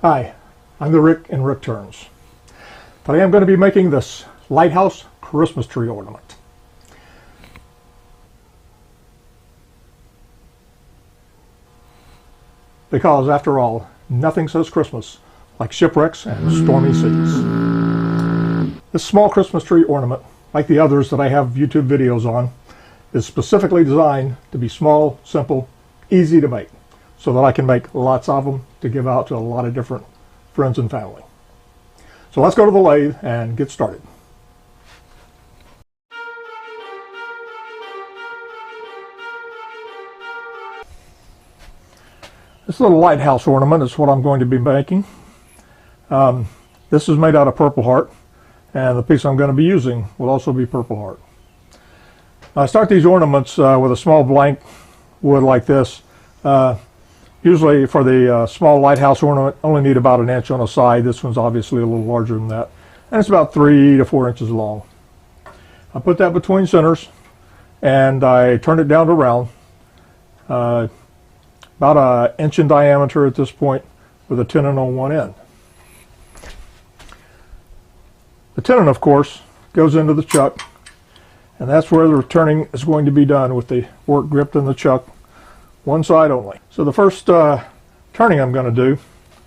Hi, I'm the Rick in RickTurns. Today I'm going to be making this Lighthouse Christmas tree ornament. Because after all, nothing says Christmas like shipwrecks and stormy seas. This small Christmas tree ornament, like the others that I have YouTube videos on, is specifically designed to be small, simple, easy to make, so that I can make lots of them to give out to a lot of different friends and family. So let's go to the lathe and get started. This little lighthouse ornament is what I'm going to be making. This is made out of Purple Heart, and the piece I'm going to be using will also be Purple Heart. I start these ornaments with a small blank wood like this. Usually for the small lighthouse ornament, only need about 1 inch on a side. This one's obviously a little larger than that. And it's about 3 to 4 inches long. I put that between centers and I turn it down to round. About 1 inch in diameter at this point with a tenon on one end. The tenon, of course, goes into the chuck, and that's where the turning is going to be done with the work gripped in the chuck, one side only. So the first turning I'm going to do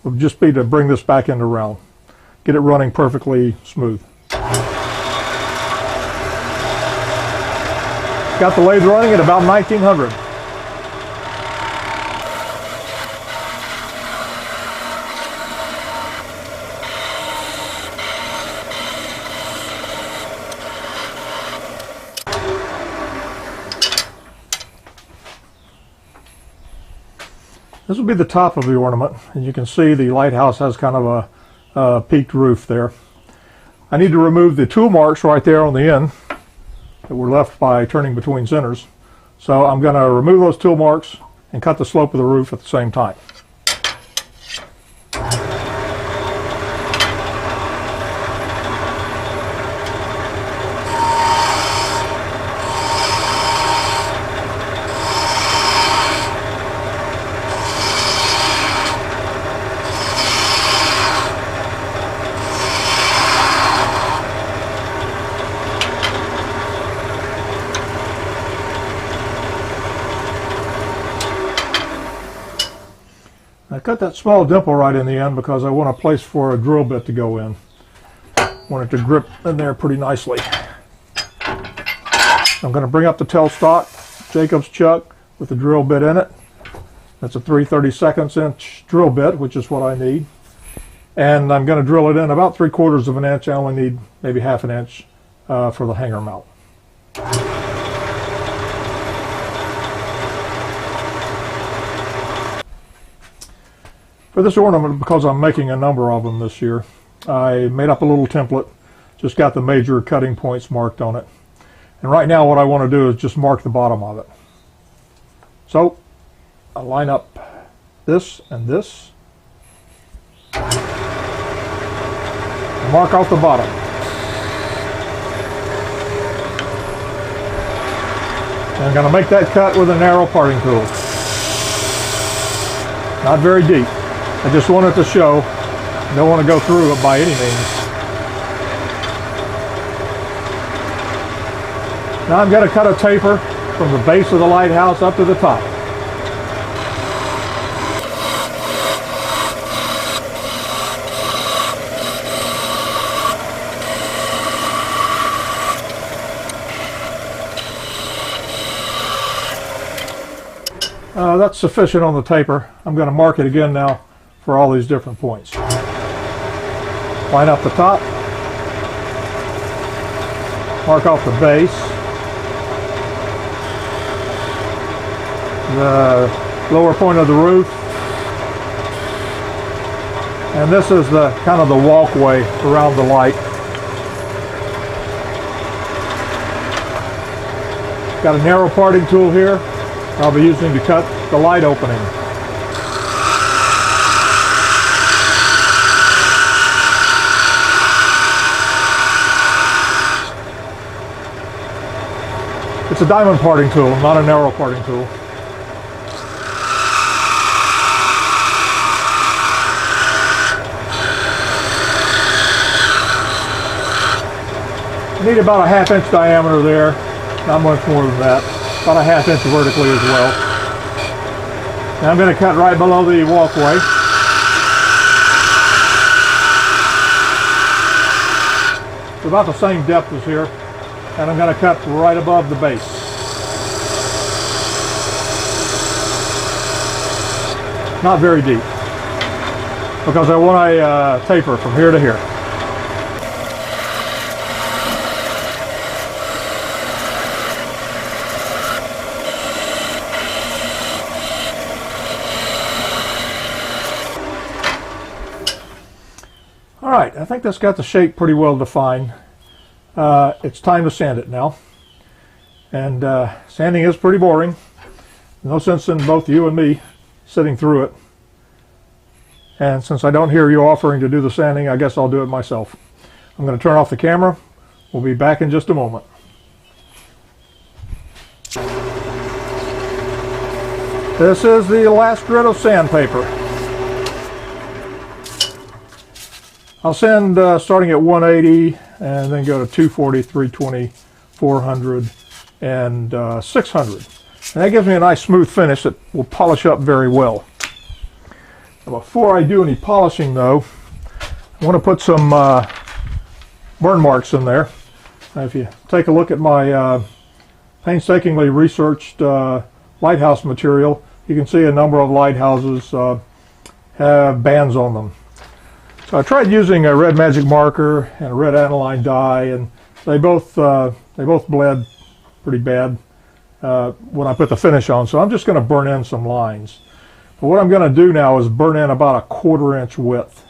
will just be to bring this back into round, get it running perfectly smooth. Got the lathe running at about 1900. This will be the top of the ornament, and you can see the lighthouse has kind of a peaked roof there. I need to remove the tool marks right there on the end that were left by turning between centers. So I'm going to remove those tool marks and cut the slope of the roof at the same time. I cut that small dimple right in the end because I want a place for a drill bit to go in. I want it to grip in there pretty nicely. I'm going to bring up the tailstock Jacob's chuck with the drill bit in it. That's a 3/32 inch drill bit, which is what I need. And I'm going to drill it in about 3/4 of an inch. I only need maybe 1/2 inch for the hanger mount. For this ornament, because I'm making a number of them this year, I made up a little template, just got the major cutting points marked on it. And right now what I want to do is just mark the bottom of it. So I line up this and this, and mark out the bottom. And I'm going to make that cut with a narrow parting tool. Not very deep. I just want it to show. I don't want to go through it by any means. Now I'm going to cut a taper from the base of the lighthouse up to the top. That's sufficient on the taper. I'm going to mark it again now for all these different points. Line up the top, mark off the base, the lower point of the roof, and this is the kind of the walkway around the light. Got a narrow parting tool here I'll be using to cut the light opening. It's a diamond parting tool, not a narrow parting tool. Need about a 1/2 inch diameter there, not much more than that, about a 1/2 inch vertically as well. Now I'm going to cut right below the walkway. It's about the same depth as here, and I'm going to cut right above the base. Not very deep, because I want a taper from here to here. Alright, I think that's got the shape pretty well defined. It's time to sand it now. And sanding is pretty boring. No sense in both you and me sitting through it. And since I don't hear you offering to do the sanding, I guess I'll do it myself. I'm going to turn off the camera. We'll be back in just a moment. This is the last grit of sandpaper. I'll sand starting at 180 and then go to 240, 320, 400, and 600. And that gives me a nice smooth finish that will polish up very well. Now, before I do any polishing though, I want to put some burn marks in there. Now, if you take a look at my painstakingly researched lighthouse material, you can see a number of lighthouses have bands on them. So I tried using a red magic marker and a red aniline dye, and they both bled pretty bad when I put the finish on. So I'm just going to burn in some lines. But what I'm going to do now is burn in about a 1/4 inch width.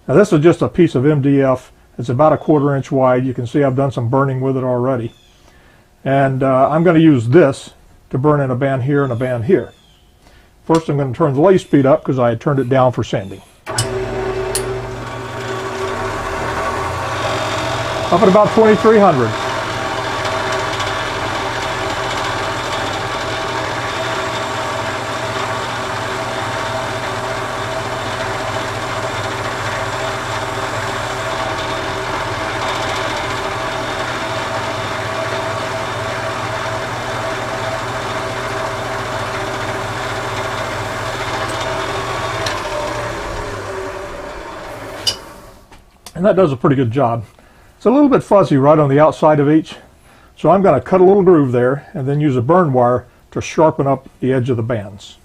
Now this is just a piece of MDF. It's about a 1/4 inch wide. You can see I've done some burning with it already. And I'm going to use this to burn in a band here and a band here. First I'm going to turn the lathe speed up because I had turned it down for sanding. Up at about 2300. And that does a pretty good job. It's a little bit fuzzy right on the outside of each, so I'm going to cut a little groove there and then use a burn wire to sharpen up the edge of the bands.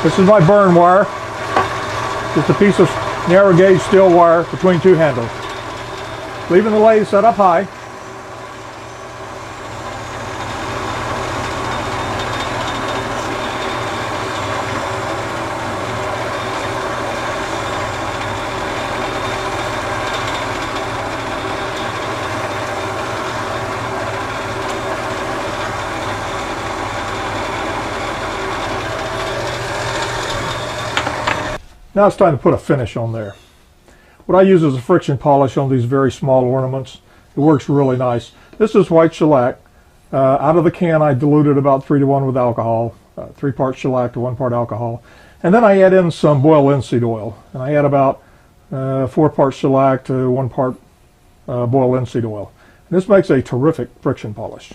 This is my burn wire, just a piece of narrow gauge steel wire between two handles. Leaving the lathe set up high. Now it's time to put a finish on there. What I use is a friction polish on these very small ornaments. It works really nice. This is white shellac. Out of the can I diluted about 3:1 with alcohol, 3 parts shellac to 1 part alcohol. And then I add in some boiled linseed oil. And I add about 4 parts shellac to 1 part boiled linseed oil. And this makes a terrific friction polish.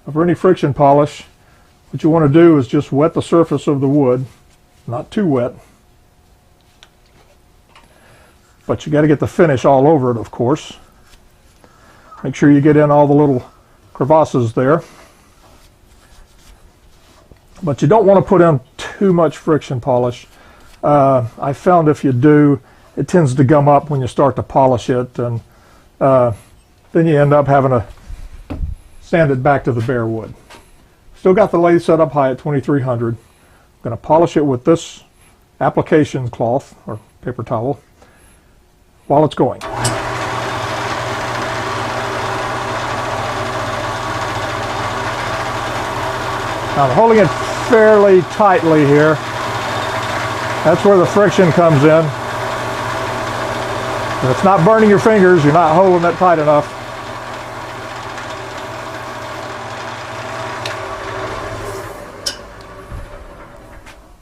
Now, for any friction polish, what you want to do is just wet the surface of the wood, not too wet. But you got to get the finish all over it, of course. Make sure you get in all the little crevasses there. But you don't want to put in too much friction polish. I found if you do, it tends to gum up when you start to polish it, and then you end up having to sand it back to the bare wood. Still got the lathe set up high at 2300. I'm going to polish it with this application cloth or paper towel while it's going. I'm holding it fairly tightly here. That's where the friction comes in. If it's not burning your fingers, you're not holding it tight enough.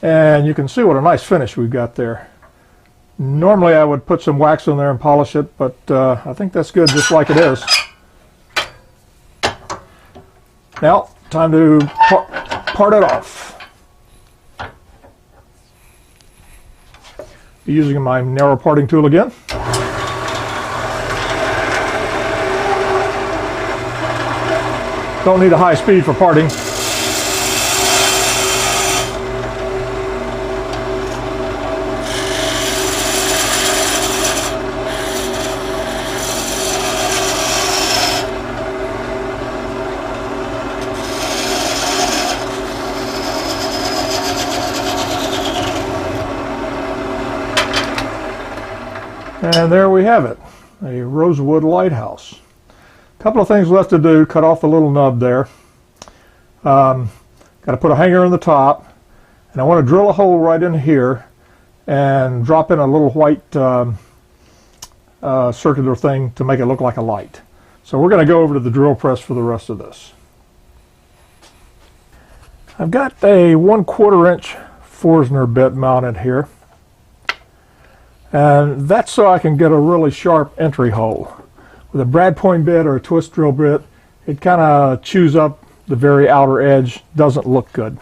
And you can see what a nice finish we've got there. Normally I would put some wax on there and polish it, but I think that's good just like it is. Now, time to part it off. Using my narrow parting tool again. Don't need a high speed for parting. And there we have it, a rosewood lighthouse. A couple of things left to do. Cut off the little nub there. Got to put a hanger in the top, and I want to drill a hole right in here and drop in a little white circular thing to make it look like a light. So we're going to go over to the drill press for the rest of this. I've got a 1/4 inch Forstner bit mounted here. And that's so I can get a really sharp entry hole. With a brad point bit or a twist drill bit, it kind of chews up the very outer edge, doesn't look good.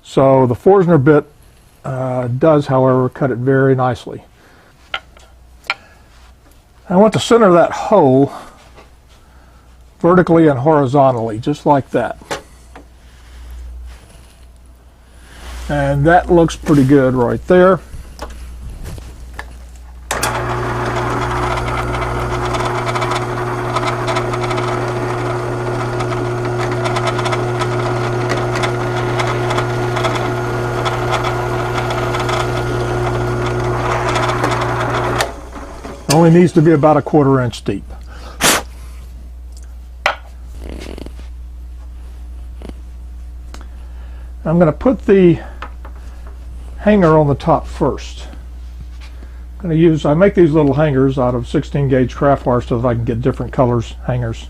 So the Forstner bit does, however, cut it very nicely. I want to center that hole vertically and horizontally, just like that. And that looks pretty good right there. Only needs to be about a 1/4 inch deep. I'm going to put the hanger on the top first. I'm going to use, I make these little hangers out of 16 gauge craft wire so that I can get different colors hangers.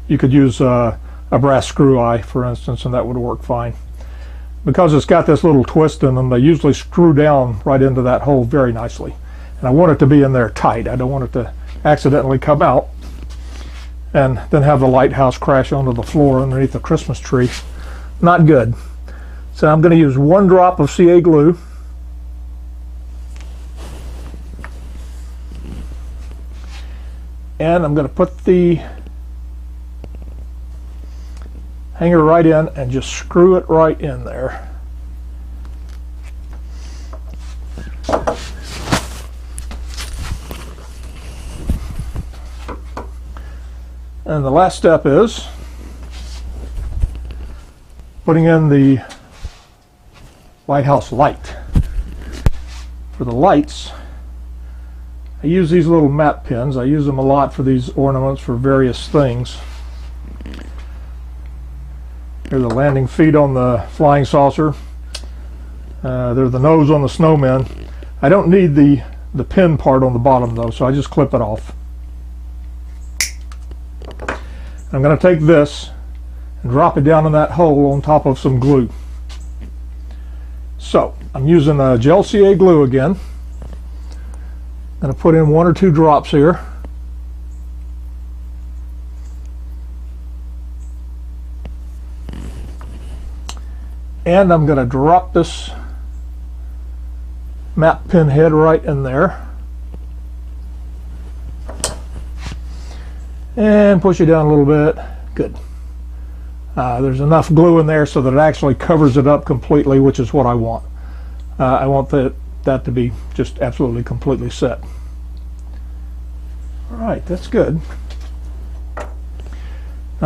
You could use a brass screw eye, for instance, and that would work fine. Because it's got this little twist in them, they usually screw down right into that hole very nicely. And I want it to be in there tight. I don't want it to accidentally come out and then have the lighthouse crash onto the floor underneath the Christmas tree. Not good. So I'm going to use 1 drop of CA glue. And I'm going to put the hanger right in and just screw it right in there. And the last step is putting in the lighthouse light. For the lights, I use these little map pins. I use them a lot for these ornaments for various things. They're the landing feet on the flying saucer. They're the nose on the snowman. I don't need the pin part on the bottom though, so I just clip it off. I'm going to take this and drop it down in that hole on top of some glue. So I'm using a gel CA glue again. I'm going to put in 1 or 2 drops here. And I'm going to drop this map pin head right in there. And push it down a little bit. Good. There's enough glue in there so that it actually covers it up completely, which is what I want. I want that to be just absolutely completely set. Alright, that's good. I'm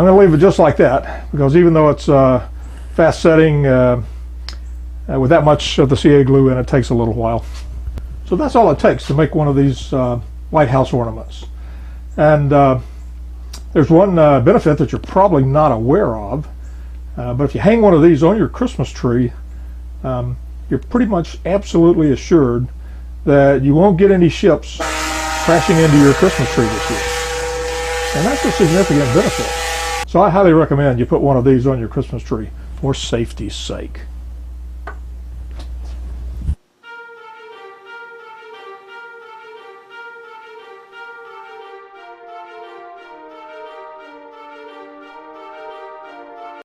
going to leave it just like that, because even though it's fast setting, with that much of the CA glue in, it takes a little while. So that's all it takes to make one of these lighthouse ornaments. And there's one benefit that you're probably not aware of. But if you hang one of these on your Christmas tree, you're pretty much absolutely assured that you won't get any ships crashing into your Christmas tree this year. And that's a significant benefit. So I highly recommend you put one of these on your Christmas tree for safety's sake.